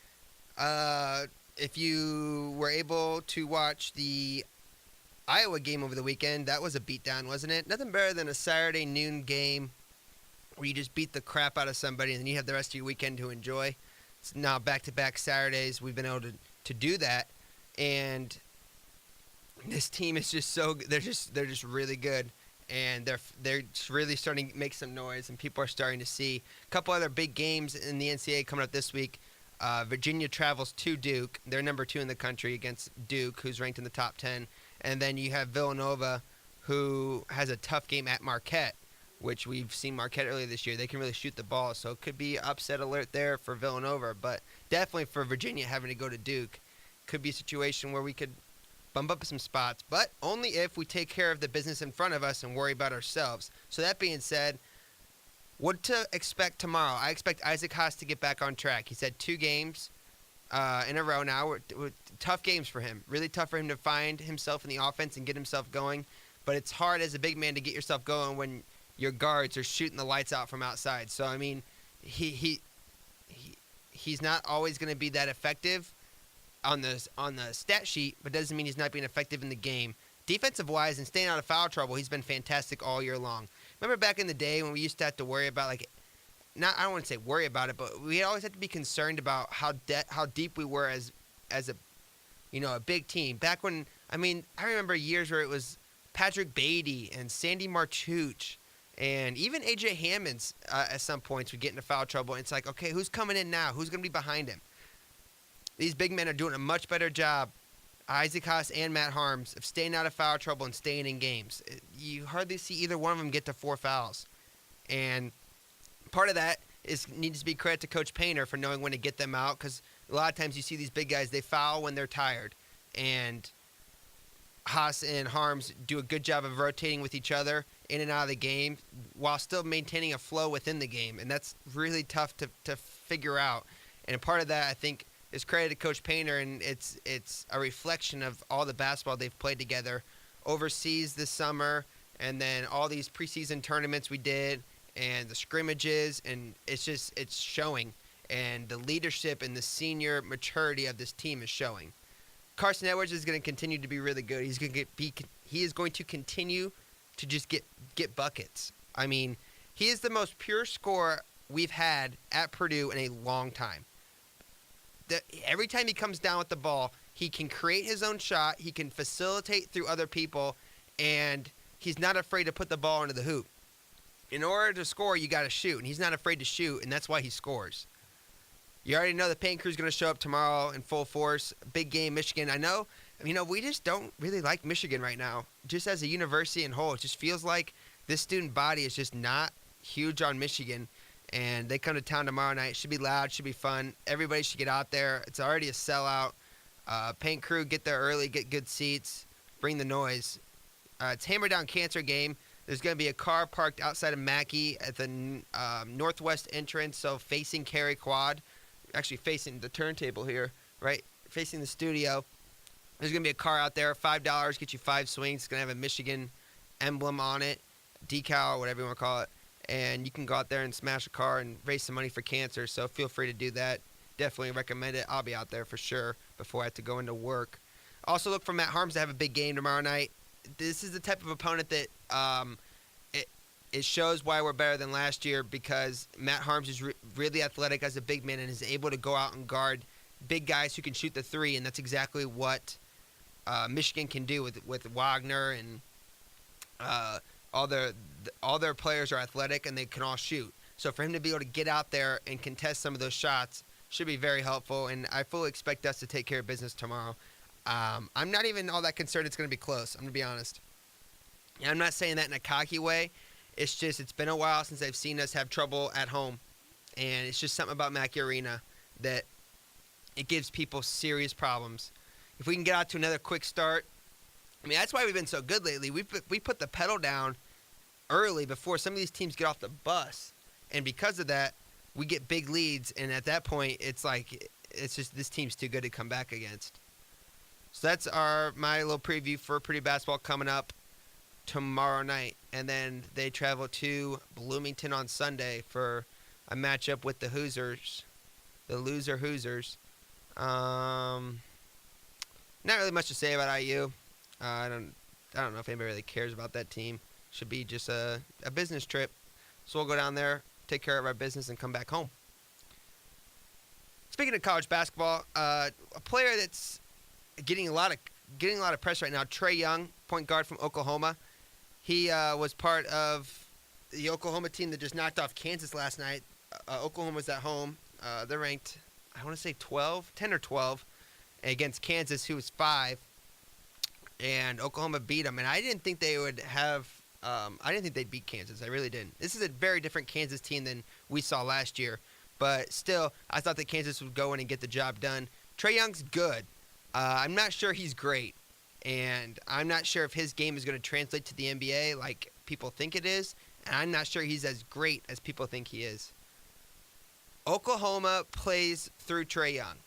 A: If you were able to watch the Iowa game over the weekend, that was a beatdown, wasn't it? Nothing better than a Saturday noon game where you just beat the crap out of somebody and then you have the rest of your weekend to enjoy. It's now back-to-back Saturdays. We've been able to do that, and this team is just they're just really good, and they're just really starting to make some noise, and people are starting to see a couple other big games in the NCAA coming up this week. Virginia travels to Duke. They're number 2 in the country against Duke, who's ranked in the top 10. And then you have Villanova, who has a tough game at Marquette, which we've seen Marquette earlier this year. They can really shoot the ball, so it could be upset alert there for Villanova. But definitely for Virginia having to go to Duke, could be a situation where we could bump up some spots, but only if we take care of the business in front of us and worry about ourselves. So that being said, what to expect tomorrow? I expect Isaac Haas to get back on track. He's had 2 games in a row now. Tough games for him. Really tough for him to find himself in the offense and get himself going. But it's hard as a big man to get yourself going when your guards are shooting the lights out from outside. So, I mean, he's not always going to be that effective on the stat sheet, but doesn't mean he's not being effective in the game. Defensive-wise and staying out of foul trouble, he's been fantastic all year long. Remember back in the day when we used to have to worry about, I don't want to say worry about it, but we always had to be concerned about how deep we were as a big team. Back when, I remember years where it was Patrick Beatty and Sandy Marchuch and even A.J. Hammonds at some points would get into foul trouble. And it's like, okay, who's coming in now? Who's going to be behind him? These big men are doing a much better job, Isaac Haas and Matt Harms, of staying out of foul trouble and staying in games. You hardly see either one of them get to 4 fouls. And part of that needs to be credit to Coach Painter for knowing when to get them out, because a lot of times you see these big guys, they foul when they're tired. And Haas and Harms do a good job of rotating with each other in and out of the game while still maintaining a flow within the game. And that's really tough to figure out. And part of that, I think, is credit to Coach Painter, and it's a reflection of all the basketball they've played together overseas this summer, and then all these preseason tournaments we did, and the scrimmages, and it's showing. And the leadership and the senior maturity of this team is showing. Carson Edwards is going to continue to be really good. He is going to continue to just get buckets. I mean, he is the most pure scorer we've had at Purdue in a long time. Every time he comes down with the ball, he can create his own shot, he can facilitate through other people, and he's not afraid to put the ball into the hoop. In order to score, you got to shoot, and he's not afraid to shoot, and that's why he scores. You already know the paint crew is going to show up tomorrow in full force. Big game, Michigan. I know, we just don't really like Michigan right now. Just as a university in whole, it just feels like this student body is just not huge on Michigan. And they come to town tomorrow night. Should be loud, should be fun. Everybody should get out there. It's already a sellout. Paint crew, get there early, get good seats, bring the noise. It's Hammer Down Cancer game. There's going to be a car parked outside of Mackey at the northwest entrance, so facing Cary Quad. Actually facing the turntable here, right? Facing the studio. There's going to be a car out there, $5, get you 5 swings. It's going to have a Michigan emblem on it, decal, whatever you want to call it. And you can go out there and smash a car and raise some money for cancer, so feel free to do that. Definitely recommend it. I'll be out there for sure before I have to go into work. Also look for Matt Harms to have a big game tomorrow night. This is the type of opponent that it shows why we're better than last year, because Matt Harms is really athletic as a big man and is able to go out and guard big guys who can shoot the 3, and that's exactly what Michigan can do with Wagner and all their players are athletic and they can all shoot. So for him to be able to get out there and contest some of those shots should be very helpful, and I fully expect us to take care of business tomorrow. I'm not even all that concerned it's going to be close. I'm going to be honest. And I'm not saying that in a cocky way. It's just it's been a while since I've seen us have trouble at home And it's just something about Mackey Arena that it gives people serious problems. If we can get out to another quick start, I mean, that's why we've been so good lately. We put the pedal down early before some of these teams get off the bus. And because of that, we get big leads. And at that point, it's like, it's just this team's too good to come back against. So that's my little preview for Purdue basketball coming up tomorrow night. And then they travel to Bloomington on Sunday for a matchup with the Hoosiers, the loser Hoosiers. Not really much to say about IU. I don't know if anybody really cares about that team. Should be just a business trip. So we'll go down there, take care of our business, and come back home. Speaking of college basketball, a player that's getting a lot of press right now, Trae Young, point guard from Oklahoma. He was part of the Oklahoma team that just knocked off Kansas last night. Oklahoma's at home. They're ranked, I want to say 10 or 12, against Kansas, who was 5. And Oklahoma beat them. And I didn't think they would have I didn't think they'd beat Kansas. I really didn't. This is a very different Kansas team than we saw last year. But still, I thought that Kansas would go in and get the job done. Trae Young's good. I'm not sure he's great. And I'm not sure if his game is going to translate to the NBA like people think it is. And I'm not sure he's as great as people think he is. Oklahoma plays through Trae Young.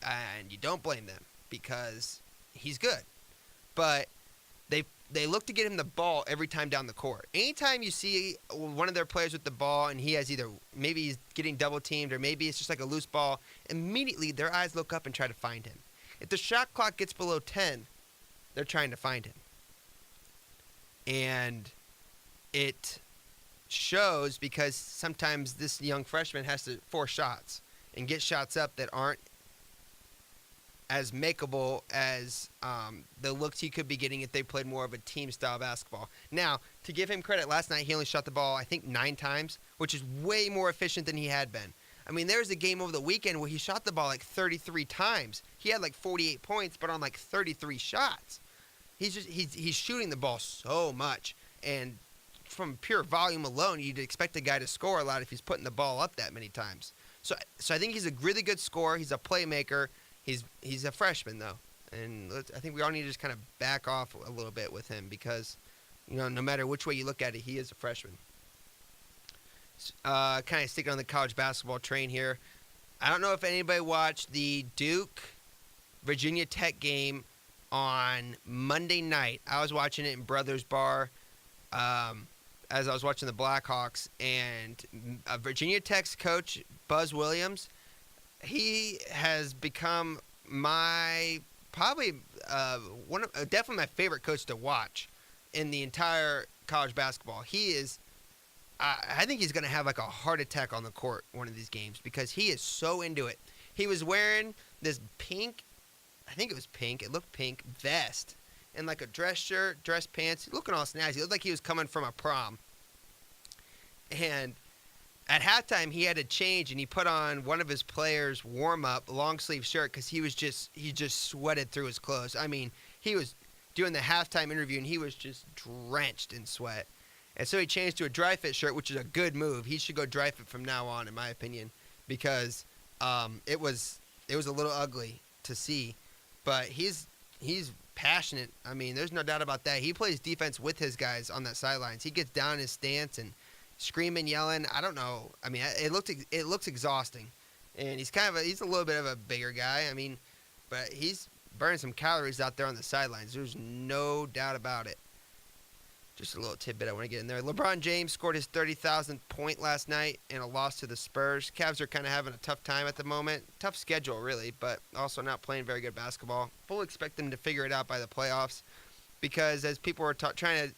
A: And you don't blame them because he's good. But they look to get him the ball every time down the court. Anytime you see one of their players with the ball and he has maybe he's getting double teamed or maybe it's just like a loose ball, immediately their eyes look up and try to find him. If the shot clock gets below 10, they're trying to find him. And it shows because sometimes this young freshman has to force shots and get shots up that aren't as makeable as the looks he could be getting if they played more of a team-style basketball. Now, to give him credit, last night he only shot the ball, I think, 9 times, which is way more efficient than he had been. I mean, there was a game over the weekend where he shot the ball like 33 times. He had like 48 points, but on like 33 shots. He's shooting the ball so much, and from pure volume alone, you'd expect a guy to score a lot if he's putting the ball up that many times. So I think he's a really good scorer. He's a playmaker. He's a freshman, though, and I think we all need to just kind of back off a little bit with him because, no matter which way you look at it, he is a freshman. Kind of sticking on the college basketball train here. I don't know if anybody watched the Duke-Virginia Tech game on Monday night. I was watching it in Brothers Bar as I was watching the Blackhawks, and Virginia Tech's coach, Buzz Williams, he has become my definitely my favorite coach to watch in the entire college basketball. He is, I think he's going to have like a heart attack on the court one of these games because he is so into it. He was wearing this pink, I think it was pink, it looked pink, vest and like a dress shirt, dress pants, looking all snazzy. It looked like he was coming from a prom. And at halftime, he had to change, and he put on one of his players' warm-up long-sleeve shirt because he just sweated through his clothes. I mean, he was doing the halftime interview, and he was just drenched in sweat. And so he changed to a dry-fit shirt, which is a good move. He should go dry-fit from now on, in my opinion, because it was a little ugly to see. But he's passionate. I mean, there's no doubt about that. He plays defense with his guys on that sidelines. He gets down in his stance and screaming, yelling. I don't know. I mean, it looks exhausting, and he's a little bit of a bigger guy. I mean, but he's burning some calories out there on the sidelines. There's no doubt about it. Just a little tidbit I want to get in there. LeBron James scored his 30,000th point last night in a loss to the Spurs. Cavs are kind of having a tough time at the moment. Tough schedule, really, but also not playing very good basketball. Fully expect them to figure it out by the playoffs because as people are trying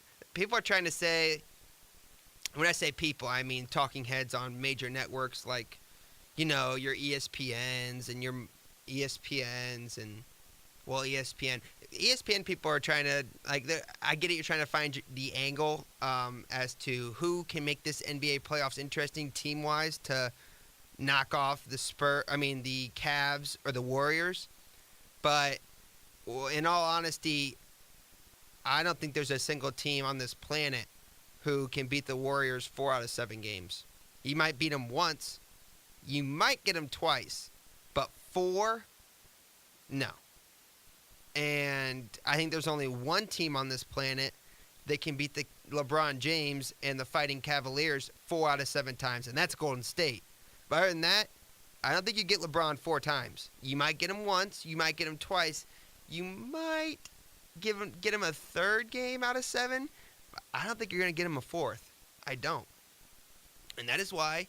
A: to say. When I say people, I mean talking heads on major networks like, your ESPNs and your ESPNs and, ESPN. ESPN people are trying to, I get it, you're trying to find the angle as to who can make this NBA playoffs interesting team-wise to knock off the Cavs or the Warriors. But in all honesty, I don't think there's a single team on this planet who can beat the Warriors 4 out of 7 games. You might beat them once, You might get them twice, but 4, no. And I think there's only one team on this planet that can beat the LeBron James and the Fighting Cavaliers 4 out of 7 times, and that's Golden State. But other than that, I don't think you get LeBron 4 times. You might get him once. You might get him twice. You might get him a 3rd game out of 7. But I don't think you're going to get him a 4th. I don't. And that is why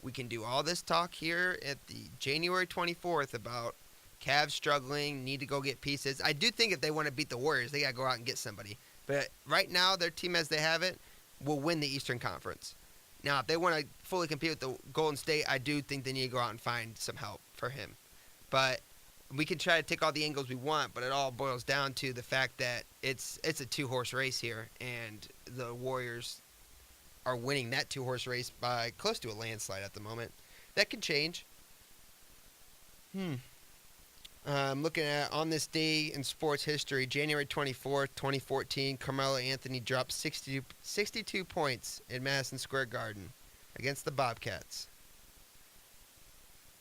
A: we can do all this talk here at the January 24th about Cavs struggling, need to go get pieces. I do think if they want to beat the Warriors, they got to go out and get somebody. But right now, their team as they have it will win the Eastern Conference. Now, if they want to fully compete with the Golden State, I do think they need to go out and find some help for him. But we can try to take all the angles we want, but it all boils down to the fact that it's a 2-horse race here, and the Warriors are winning that 2-horse race by close to a landslide at the moment. That can change. I'm looking at on this day in sports history, January 24th, 2014, Carmelo Anthony dropped 62 points in Madison Square Garden against the Bobcats.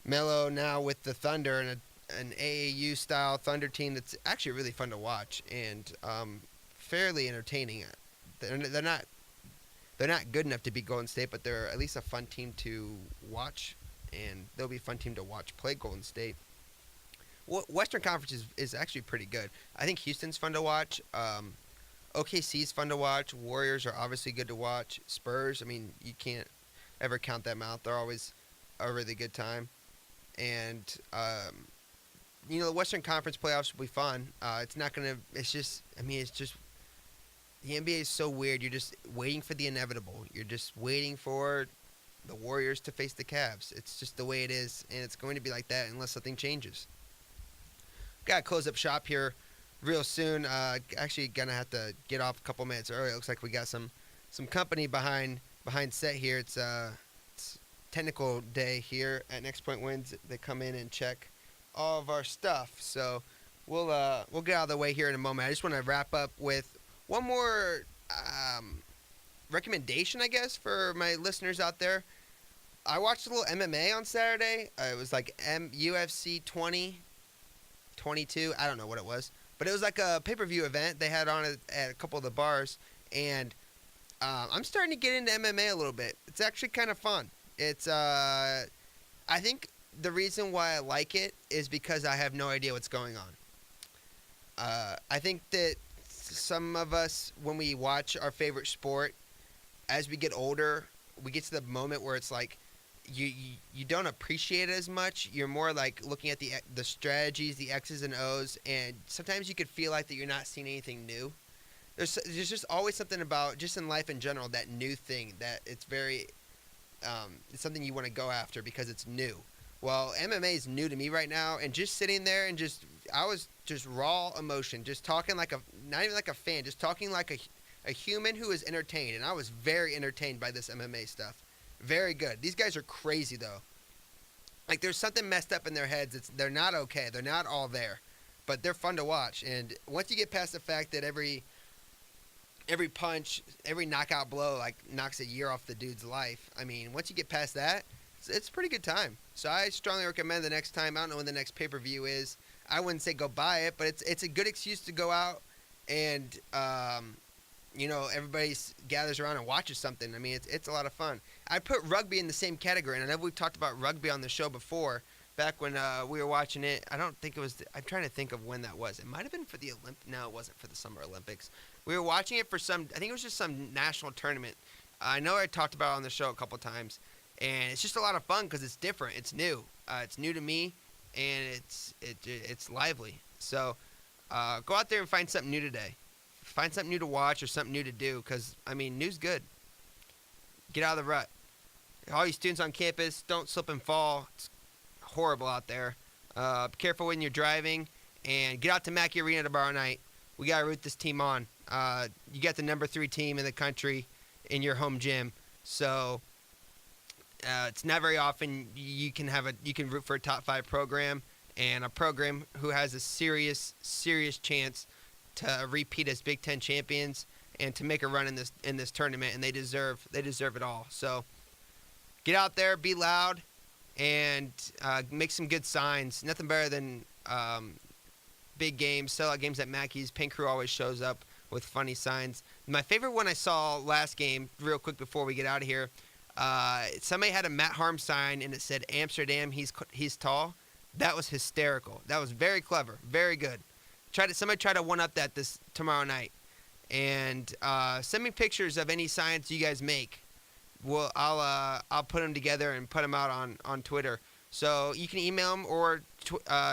A: Melo now with the Thunder and an AAU-style Thunder team that's actually really fun to watch and fairly entertaining. They're not good enough to beat Golden State, but they're at least a fun team to watch, and they'll be a fun team to watch play Golden State. Western Conference is actually pretty good. I think Houston's fun to watch. OKC's fun to watch. Warriors are obviously good to watch. Spurs, I mean, you can't ever count them out. They're always a really good time. And, the Western Conference playoffs will be fun. It's just the NBA is so weird. You're just waiting for the inevitable. You're just waiting for the Warriors to face the Cavs. It's just the way it is, and it's going to be like that unless something changes. Got to close up shop here real soon. Actually, gonna have to get off a couple minutes early. It looks like we got some company behind set here. It's technical day here at Next Point Wins. They come in and check all of our stuff. So we'll get out of the way here in a moment. I just want to wrap up with one more recommendation, I guess, for my listeners out there. I watched a little MMA on Saturday. It was like UFC 22, I don't know what it was, but it was like a pay-per-view event they had on at a couple of the bars, and I'm starting to get into MMA a little bit. It's actually kind of fun. It's I think the reason why I like it is because I have no idea what's going on. I think that some of us, when we watch our favorite sport, as we get older, we get to the moment where it's like you don't appreciate it as much. You're more like looking at the strategies, the X's and O's, and sometimes you could feel like that you're not seeing anything new. There's just always something about, just in life in general, that new thing that it's very it's something you want to go after because it's new. Well, MMA is new to me right now, and just sitting there and I was just raw emotion, just talking like not even like a fan, just talking like a human who is entertained, and I was very entertained by this MMA stuff. Very good. These guys are crazy, though. Like, there's something messed up in their heads. They're not okay. They're not all there. But they're fun to watch. And once you get past the fact that every punch, every knockout blow, like, knocks a year off the dude's life, I mean, once you get past that, it's a pretty good time. So I strongly recommend the next time. I don't know when the next pay-per-view is. I wouldn't say go buy it, but it's a good excuse to go out and, everybody gathers around and watches something. I mean, it's a lot of fun. I put rugby in the same category, and I know we've talked about rugby on the show before, back when we were watching it. I don't think it was I'm trying to think of when that was. It might have been for the No, it wasn't for the Summer Olympics. We were watching it for I think it was just some national tournament. I know I talked about it on the show a couple times, and it's just a lot of fun because it's different. It's new. It's new to me, and it's lively. So go out there and find something new today. Find something new to watch or something new to do because, I mean, new's good. Get out of the rut. All you students on campus, don't slip and fall. It's horrible out there. Be careful when you're driving, and get out to Mackey Arena tomorrow night. We got to root this team on. You got the number 3 team in the country in your home gym, so it's not very often you can root for a top 5 program and a program who has a serious chance to repeat as Big Ten champions and to make a run in this tournament, and they deserve it all. So get out there, be loud, and make some good signs. Nothing better than big games, sellout games at Mackey's. Paint Crew always shows up with funny signs. My favorite one I saw last game, real quick before we get out of here, somebody had a Matt Harm sign and it said Amsterdam, he's tall. That was hysterical. That was very clever, very good. Somebody try to one up that this tomorrow night, and send me pictures of any signs you guys make. I'll put them together and put them out on Twitter. So you can email them or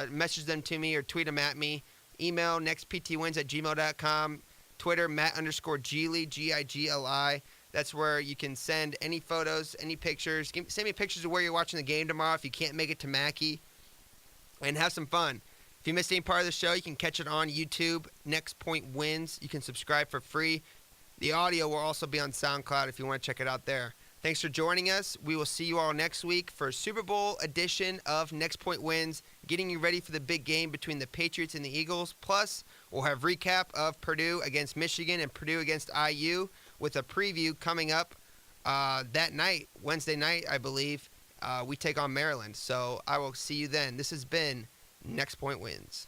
A: message them to me or tweet them at me. Email nextptwins@gmail.com. Twitter, Matt_Gili, Gigli. That's where you can send any photos, any pictures. Send me pictures of where you're watching the game tomorrow if you can't make it to Mackey. And have some fun. If you missed any part of the show, you can catch it on YouTube. Next Point Wins. You can subscribe for free. The audio will also be on SoundCloud if you want to check it out there. Thanks for joining us. We will see you all next week for a Super Bowl edition of Next Point Wins, getting you ready for the big game between the Patriots and the Eagles. Plus, we'll have recap of Purdue against Michigan and Purdue against IU with a preview coming up that night, Wednesday night, I believe. We take on Maryland. So I will see you then. This has been Next Point Wins.